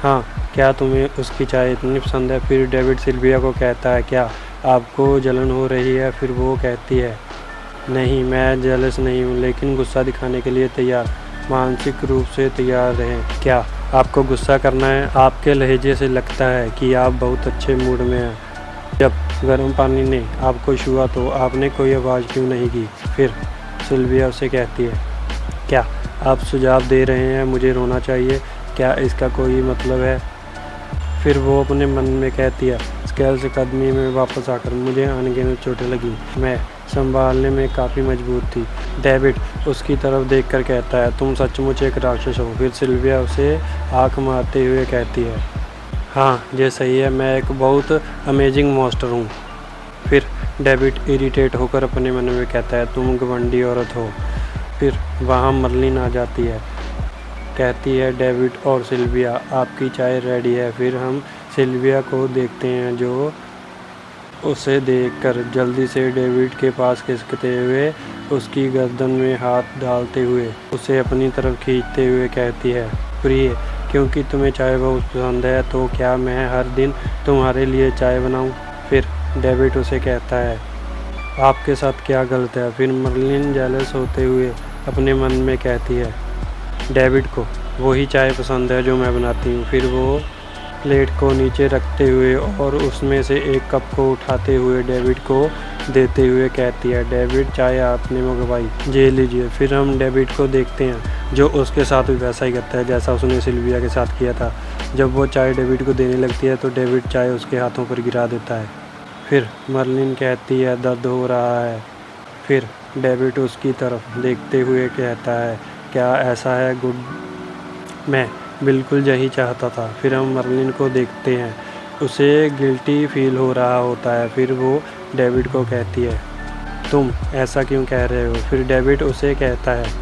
हाँ क्या तुम्हें उसकी चाय इतनी पसंद है? फिर डेविड सिल्विया को कहता है, क्या आपको जलन हो रही है? फिर वो कहती है, नहीं मैं जेलस नहीं हूँ, लेकिन गुस्सा दिखाने के लिए तैयार, मानसिक रूप से तैयार रहें। क्या आपको गुस्सा करना है? आपके लहजे से लगता है कि आप बहुत अच्छे मूड में हैं। जब गर्म पानी ने आपको छुआ तो आपने कोई आवाज़ क्यों नहीं की? फिर सिल्विया उसे कहती है, क्या आप सुझाव दे रहे हैं मुझे रोना चाहिए? क्या इसका कोई मतलब है? फिर वो अपने मन में कहती है, स्केल्स कदमी में वापस आकर मुझे अनगिनत चोटें लगी, मैं संभालने में काफ़ी मजबूत थी। डेविड उसकी तरफ देखकर कहता है, तुम सचमुच एक राक्षस हो। फिर सिल्विया उसे आँख मारते हुए कहती है, हाँ ये सही है, मैं एक बहुत अमेजिंग मॉन्स्टर हूँ। फिर डेविड इरिटेट होकर अपने मन में कहता है, तुम घमंडी औरत हो। फिर वहाँ मर्लिन आ जाती है, कहती है, डेविड और सिल्विया आपकी चाय रेडी है। फिर हम सिल्विया को देखते हैं जो उसे देखकर जल्दी से डेविड के पास खिसकते हुए उसकी गर्दन में हाथ डालते हुए उसे अपनी तरफ खींचते हुए कहती है, प्रिय क्योंकि तुम्हें चाय बहुत पसंद है तो क्या मैं हर दिन तुम्हारे लिए चाय बनाऊं? फिर डेविड उसे कहता है, आपके साथ क्या गलत है? फिर मर्लिन जेलस होते हुए अपने मन में कहती है, डेविड को वही चाय पसंद है जो मैं बनाती हूँ। फिर वो प्लेट को नीचे रखते हुए और उसमें से एक कप को उठाते हुए डेविड को देते हुए कहती है, डेविड चाय आपने मंगवाई, ये लीजिए। फिर हम डेविड को देखते हैं जो उसके साथ भी वैसा ही करता है जैसा उसने सिल्विया के साथ किया था। जब वो चाय डेविड को देने लगती है तो डेविड चाय उसके हाथों पर गिरा देता है। फिर मर्लिन कहती है, दर्द हो रहा है। फिर डेविड उसकी तरफ देखते हुए कहता है, क्या ऐसा है? गुड, मैं बिल्कुल यही चाहता था। फिर हम मर्लिन को देखते हैं, उसे गिल्टी फील हो रहा होता है। फिर वो डेविड को कहती है, तुम ऐसा क्यों कह रहे हो? फिर डेविड उसे कहता है,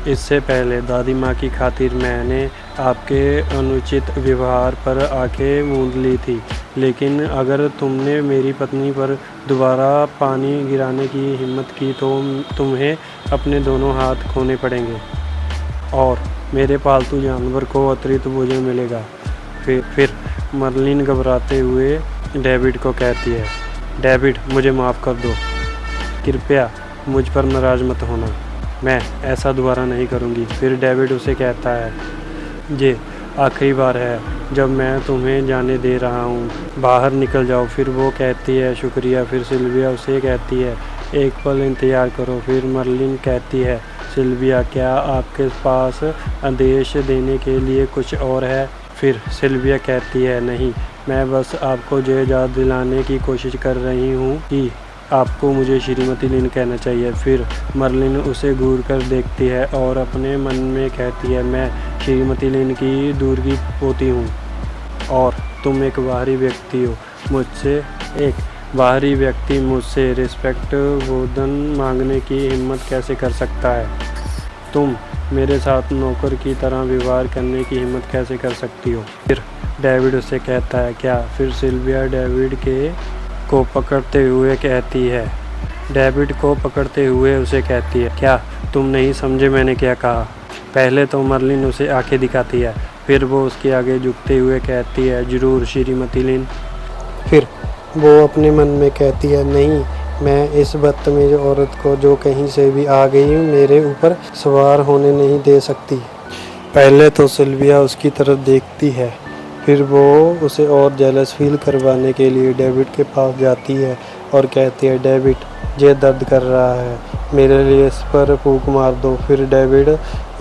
इससे पहले दादी माँ की खातिर मैंने आपके अनुचित व्यवहार पर आंखें मूंद ली थी, लेकिन अगर तुमने मेरी पत्नी पर दोबारा पानी गिराने की हिम्मत की तो तुम्हें अपने दोनों हाथ खोने पड़ेंगे और मेरे पालतू जानवर को अतिरिक्त भोजन मिलेगा। फिर मर्लिन घबराते हुए डेविड को कहती है, डेविड मुझे माफ़ कर दो, कृपया मुझ पर नाराज़ मत होना, मैं ऐसा दोबारा नहीं करूँगी। फिर डेविड उसे कहता है, ये आखिरी बार है जब मैं तुम्हें जाने दे रहा हूँ, बाहर निकल जाओ। फिर वो कहती है, शुक्रिया। फिर सिल्विया उसे कहती है, एक पल इंतज़ार करो। फिर मर्लिन कहती है, सिल्विया क्या आपके पास आदेश देने के लिए कुछ और है? फिर सिल्विया कहती है, नहीं, मैं बस आपको ये याद दिलाने की कोशिश कर रही हूँ कि आपको मुझे श्रीमती लिन कहना चाहिए। फिर मर्लिन उसे घूर कर देखती है और अपने मन में कहती है, मैं श्रीमती लिन की दूर की पोती हूँ और तुम एक बाहरी व्यक्ति हो, बाहरी व्यक्ति मुझसे रिस्पेक्ट भोजन मांगने की हिम्मत कैसे कर सकता है? तुम मेरे साथ नौकर की तरह व्यवहार करने की हिम्मत कैसे कर सकती हो? फिर डेविड उसे कहता है, क्या? फिर सिल्विया डेविड को पकड़ते हुए उसे कहती है, क्या तुम नहीं समझे मैंने क्या कहा? पहले तो मर्लिन उसे आंखें दिखाती है, फिर वो उसके आगे झुकते हुए कहती है, ज़रूर श्रीमती लिन। फिर वो अपने मन में कहती है, नहीं, मैं इस बदतमीज औरत को जो कहीं से भी आ गई मेरे ऊपर सवार होने नहीं दे सकती। पहले तो सिल्विया उसकी तरफ देखती है, फिर वो उसे और जेलस फील करवाने के लिए डेविड के पास जाती है और कहती है, डेविड ये दर्द कर रहा है, मेरे लिए इस पर फूंक मार दो। फिर डेविड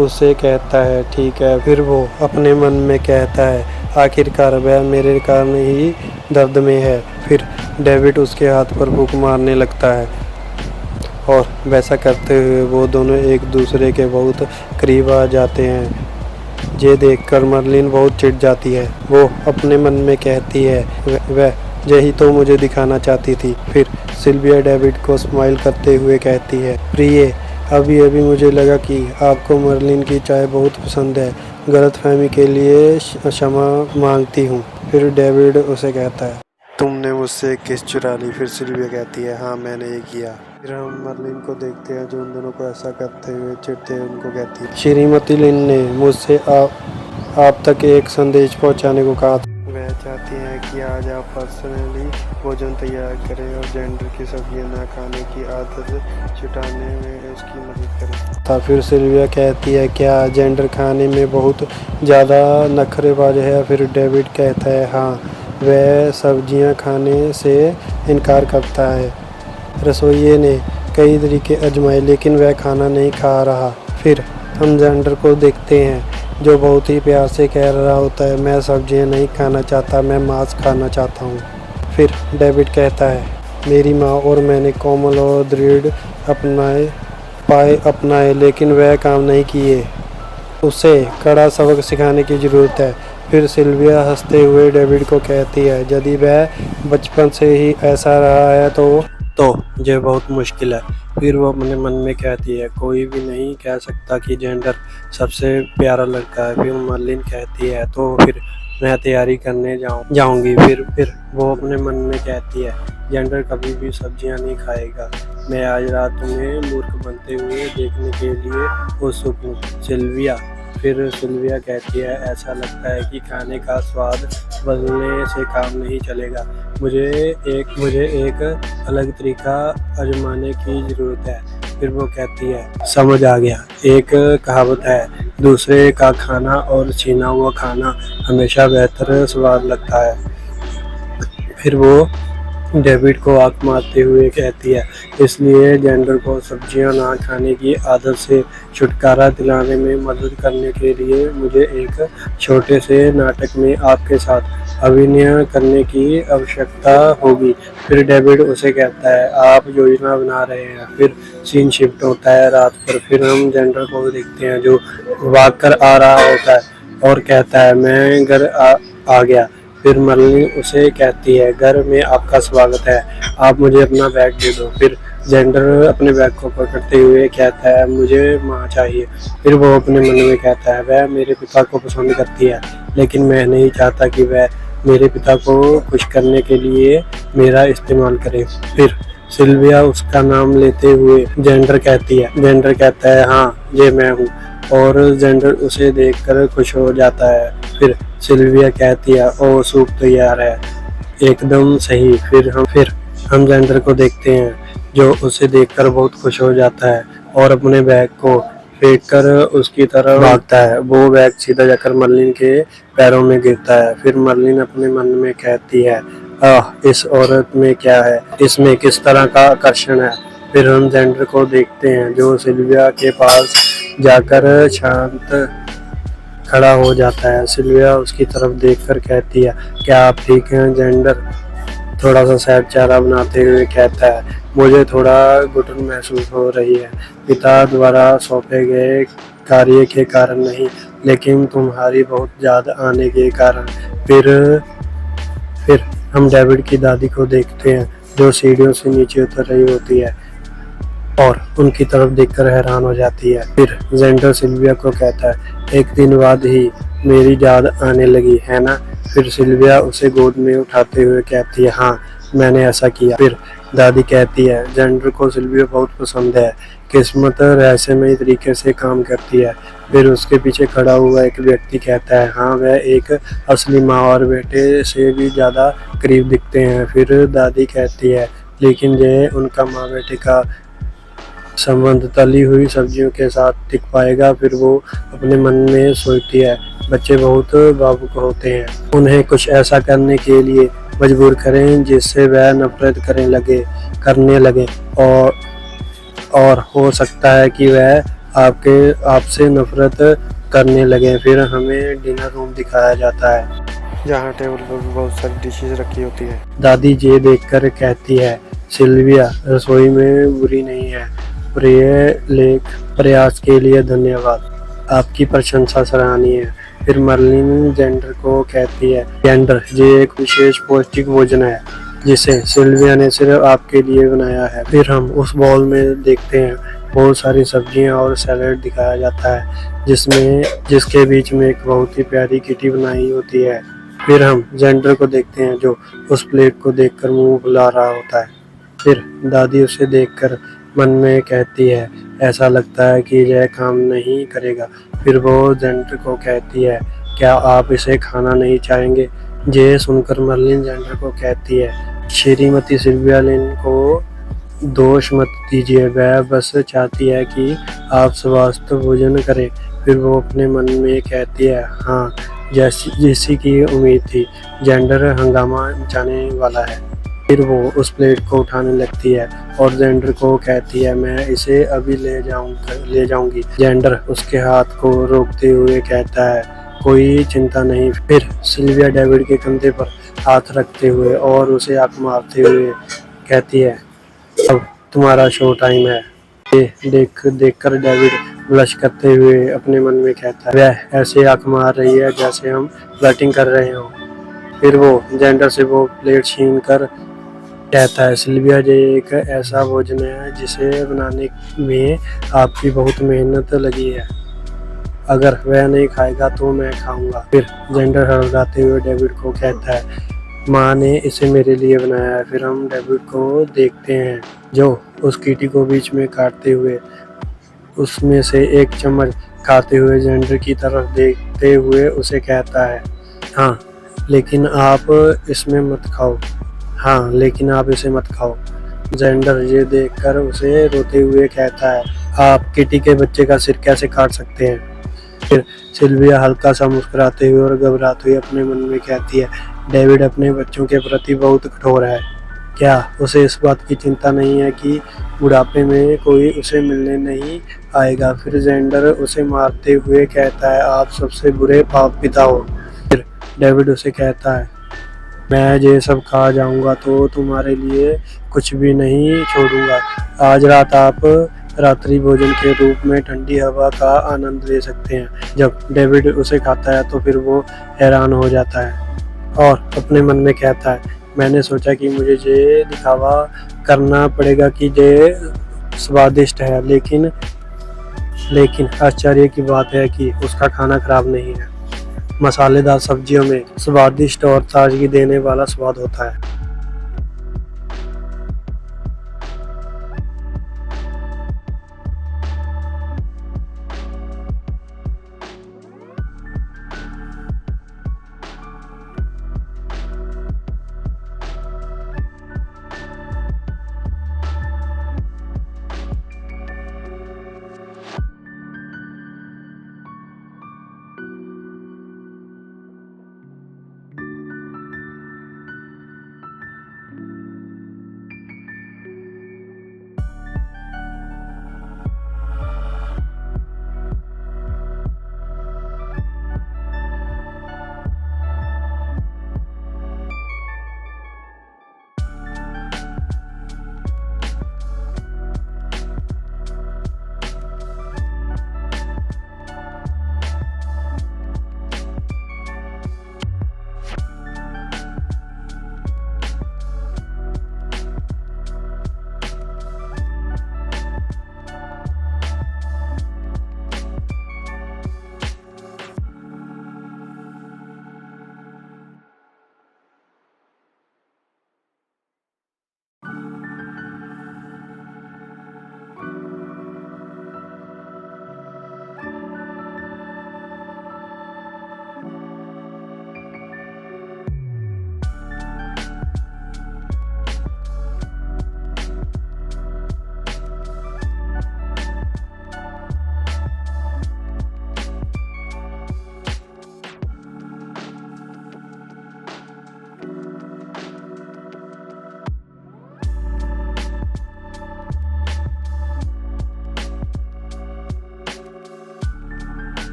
उसे कहता है, ठीक है। फिर वो अपने मन में कहता है, आखिरकार वह मेरे कारण ही दर्द में है। फिर डेविड उसके हाथ पर फूंक मारने लगता है और वैसा करते हुए वो दोनों एक दूसरे के बहुत करीब आ जाते हैं। ये देखकर मर्लिन बहुत चिढ़ जाती है। वो अपने मन में कहती है वह यही तो मुझे दिखाना चाहती थी। फिर सिल्विया डेविड को स्माइल करते हुए कहती है, प्रिय, अभी अभी मुझे लगा कि आपको मर्लिन की चाय बहुत पसंद है। गलतफहमी के लिए क्षमा मांगती हूँ। फिर डेविड उसे कहता है, तुमने मुझसे एक किस चुरा ली। फिर सिल्विया कहती है, हाँ मैंने ये किया। फिर हम मर्लिन को देखते हैं जो उन दोनों को ऐसा करते हुए चिढ़ते हुए उनको कहती है, श्रीमती लिन ने मुझसे आप तक एक संदेश पहुंचाने को कहा था। वह चाहती हैं कि आज आप पर्सनली भोजन तैयार करें और जेंडर की सब्जियां ना खाने की आदत छुटाने में उसकी मदद करें। फिर सिल्विया कहती है, क्या जेंडर खाने में बहुत ज़्यादा नखरेबाज है। फिर डेविड कहता है, हाँ, वह सब्जियां खाने से इनकार करता है। रसोइये ने कई तरीके आजमाए लेकिन वह खाना नहीं खा रहा। फिर हम जेंडर को देखते हैं जो बहुत ही प्यार से कह रहा होता है, मैं सब्जियां नहीं खाना चाहता, मैं मांस खाना चाहता हूँ। फिर डेविड कहता है, मेरी माँ और मैंने कोमल और दृढ़ अपनाए लेकिन वह काम नहीं किए। उसे कड़ा सबक सिखाने की ज़रूरत है। फिर सिल्विया हंसते हुए डेविड को कहती है, यदि वह बचपन से ही ऐसा रहा है तो ये बहुत मुश्किल है। फिर वो अपने मन में कहती है, कोई भी नहीं कह सकता कि जेंडर सबसे प्यारा लड़का है। फिर मर्लिन कहती है, तो फिर मैं तैयारी करने जाऊंगी। फिर वो अपने मन में कहती है, जेंडर कभी भी सब्जियां नहीं खाएगा। मैं आज रात तुम्हें मूर्ख बनते हुए देखने के लिए उत्सुक हूँ। फिर सिल्विया कहती है, ऐसा लगता है कि खाने का स्वाद बदलने से काम नहीं चलेगा। मुझे एक अलग तरीका आजमाने की ज़रूरत है। फिर वो कहती है, समझ आ गया। एक कहावत है, दूसरे का खाना और छीना हुआ खाना हमेशा बेहतर स्वाद लगता है। फिर वो डेविड को आंख मारते हुए कहती है, इसलिए जेंडर को सब्जियां ना खाने की आदत से छुटकारा दिलाने में मदद करने के लिए मुझे एक छोटे से नाटक में आपके साथ अभिनय करने की आवश्यकता होगी। फिर डेविड उसे कहता है, आप योजना बना रहे हैं। फिर सीन शिफ्ट होता है रात पर। फिर हम जेंडर को देखते हैं जो भाग कर आ रहा होता है और कहता है, मैं घर आ गया। फिर मर्लिन उसे कहती है, घर में आपका स्वागत है, आप मुझे अपना बैग दे दो। फिर जेंडर अपने बैग को पकड़ते हुए कहता है, मुझे माँ चाहिए। फिर वो अपने मन में कहता है, वह मेरे पिता को पसंद करती है लेकिन मैं नहीं चाहता कि वह मेरे पिता को खुश करने के लिए मेरा इस्तेमाल करे। फिर सिल्विया उसका नाम लेते हुए जेंडर कहता है, हाँ ये मैं हूँ। और जेंडर उसे देखकर खुश हो जाता है। फिर सिल्विया कहती है, ओ सूप तैयार है, एकदम सही। फिर हम जेंडर को देखते हैं जो उसे देखकर बहुत खुश हो जाता है और अपने बैग को फेंक कर उसकी तरफ भागता है। वो बैग सीधा जाकर मर्लिन के पैरों में गिरता है। फिर मर्लिन अपने मन में कहती है, इस औरत में क्या है, इसमें किस तरह का आकर्षण है। फिर हम जेंडर को देखते हैं जो सिल्विया के पास जाकर शांत खड़ा हो जाता है। सिल्विया उसकी तरफ देखकर कहती है, क्या आप ठीक हैं। जेंडर थोड़ा सा सैड चेहरा बनाते हुए कहता है, मुझे थोड़ा घुटन महसूस हो रही है, पिता द्वारा सौंपे गए कार्य के कारण नहीं लेकिन तुम्हारी बहुत याद आने के कारण। फिर हम डेविड की दादी को देखते हैं जो सीढ़ियों से नीचे उतर रही होती है और उनकी तरफ देखकर हैरान हो जाती है। फिर जेंडर सिल्विया को कहता है, एक दिन बाद ही मेरी याद आने लगी है ना। फिर सिल्विया उसे गोद में उठाते हुए कहती है, हाँ मैंने ऐसा किया। फिर दादी कहती है, जेंडर को सिल्विया बहुत पसंद है, किस्मत रहस्यमय तरीके से काम करती है। फिर उसके पीछे खड़ा हुआ एक व्यक्ति कहता है, हाँ वह एक असली माँ और बेटे से भी ज़्यादा करीब दिखते हैं। फिर दादी कहती है, लेकिन ये उनका माँ बेटे का संबंध तली हुई सब्जियों के साथ टिक पाएगा। फिर वो अपने मन में सोचती है, बच्चे बहुत भावुक होते हैं, उन्हें कुछ ऐसा करने के लिए मजबूर करें जिससे वह नफरत करने लगे और हो सकता है कि वह आपसे नफरत करने लगे। फिर हमें डिनर रूम दिखाया जाता है जहाँ टेबल पर बहुत सारी डिशेज रखी होती है। दादी ये देखकर कहती है, सिल्विया रसोई में बुरी नहीं है, प्रयास के लिए धन्यवाद, आपकी प्रशंसा सराहनीय है। फिर मर्लिन जेंडर को कहती है, जेंडर ये एक विशेष पौष्टिक भोजन है जिसे सिल्विया ने सिर्फ आपके लिए बनाया है। फिर हम उस बॉल में देखते हैं बहुत सारी सब्जियां और सैलेड दिखाया जाता है जिसके बीच में एक बहुत ही प्यारी किटी बनाई होती है। फिर हम जेंडर को देखते हैं जो उस प्लेट को देखकर मुंह फुला रहा होता है। फिर दादी उसे देखकर मन में कहती है, ऐसा लगता है कि यह काम नहीं करेगा। फिर वो जेंडर को कहती है, क्या आप इसे खाना नहीं चाहेंगे? ये सुनकर मर्लिन जेंडर को कहती है, श्रीमती सिल्विया लिन को दोष मत दीजिए, वह बस चाहती है कि आप स्वस्थ भोजन करें। फिर वो अपने मन में कहती है, हाँ जैसी की उम्मीद थी, जेंडर हंगामा मचाने वाला है। फिर वो उस प्लेट को उठाने लगती है और जेंडर को कहती है, मैं इसे अभी ले जाऊंगी। जेंडर उसके हाथ को रोकते हुए कहता है, कोई चिंता नहीं। फिर सिल्विया डेविड के कंधे पर हाथ रखते हुए और उसे आंख मारते हुए कहती है, अब तुम्हारा शो टाइम है। ये देखकर डेविड ब्लश करते हुए अपने मन में कहता है, वह ऐसे आंख मार रही है जैसे हम फ्लर्टिंग कर रहे हो। फिर वो जेंडर से वो प्लेट छीन कर कहता है, सिल्विया ये एक ऐसा भोजन है जिसे बनाने में आपकी बहुत मेहनत लगी है, अगर वह नहीं खाएगा तो मैं खाऊंगा। फिर जेंडर हड़बड़ाते हुए डेविड को कहता है, माँ ने इसे मेरे लिए बनाया है। फिर हम डेविड को देखते हैं जो उस कीटी को बीच में काटते हुए उसमें से एक चम्मच खाते हुए जेंडर की तरफ देखते हुए उसे कहता है, हाँ लेकिन आप इसे मत खाओ। जेंडर ये देखकर उसे रोते हुए कहता है, आप किटी के बच्चे का सिर कैसे काट सकते हैं? फिर सिल्विया हल्का सा मुस्कुराते हुए और घबराते हुए अपने मन में कहती है, डेविड अपने बच्चों के प्रति बहुत कठोर है, क्या उसे इस बात की चिंता नहीं है कि बुढ़ापे में कोई उसे मिलने नहीं आएगा? फिर जेंडर उसे मारते हुए कहता है, आप सबसे बुरे पाप पिता हो। फिर डेविड उसे कहता है, मैं ये सब खा जाऊंगा तो तुम्हारे लिए कुछ भी नहीं छोड़ूंगा। आज रात आप रात्रि भोजन के रूप में ठंडी हवा का आनंद ले सकते हैं। जब डेविड उसे खाता है तो फिर वो हैरान हो जाता है और अपने मन में कहता है, मैंने सोचा कि मुझे ये दिखावा करना पड़ेगा कि ये स्वादिष्ट है, लेकिन आश्चर्य की बात है कि उसका खाना खराब नहीं है। मसालेदार सब्जियों में स्वादिष्ट और ताजगी देने वाला स्वाद होता है।